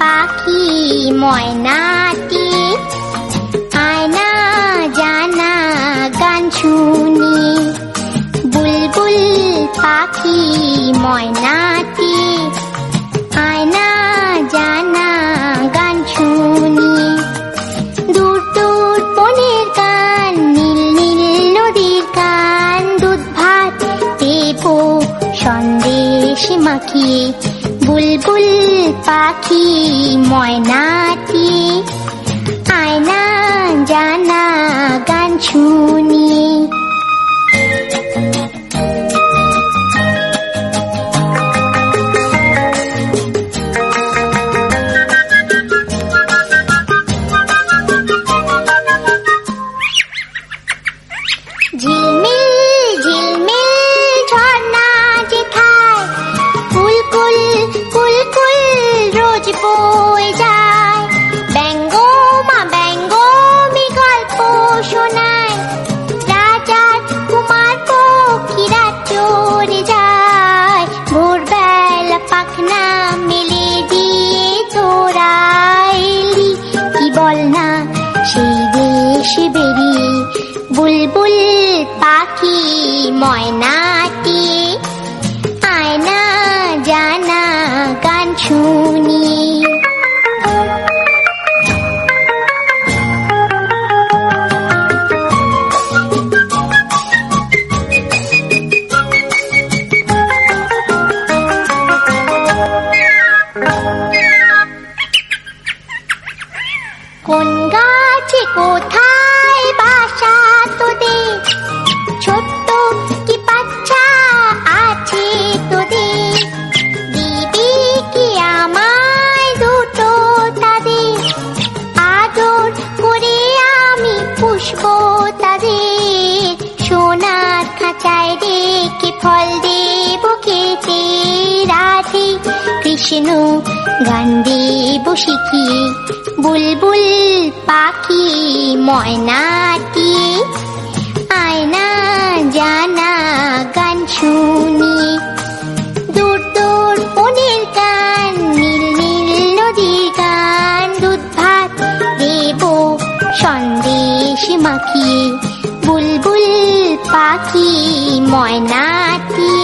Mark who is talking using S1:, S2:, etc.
S1: পাখি ময়নাটি আয়না জানা গান শুনি বুলবুল পাখি ময়নাটি আয়না জানা গান শুনি দূর দূর বনের গান নীল নীল নদীর গান দুধ ভাত দেবো সন্দেশ মাখিয়ে বুলবুল পাখি ময়নাটি আয়না জানা গান শুনি ঝিলমিল ঝিলমিল ঝর্ণা যেথায় কুলকুল কুলকুল রোজ বয়ে যায় ব্যঙ্গমা ব্যঙ্গমি গল্প শোনায় রাজার কুমার পক্ষীরা চড়ে যায় ভোরবেলা পাখনা মেলে দিয়ে তোরা এলি কি বল না সেই দেশে বেরিয়ে বুলবুল পাখি ময়নাটি আয়না জানা গান শুনি কোন গাছে কোথায় বাসা তোদের ছোট্ট কি বাচ্চা আছে তোদের দিবি কি আমায় দুটো তাদের আদর করে আমি পুষবো তাদের সোনার খাঁচায় রেখে ফল দেব খেতে রাধে কৃষ্ণ গান দেব শিখিয়ে বুলবুল পাখি ময়নাটি আয়না জানা গান শুনি দূর দূর বনের গান নীল নীল নদীর গান দুধ ভাত দেব সন্দেশ মাখিয়ে বুলবুল পাখি ময়নাটি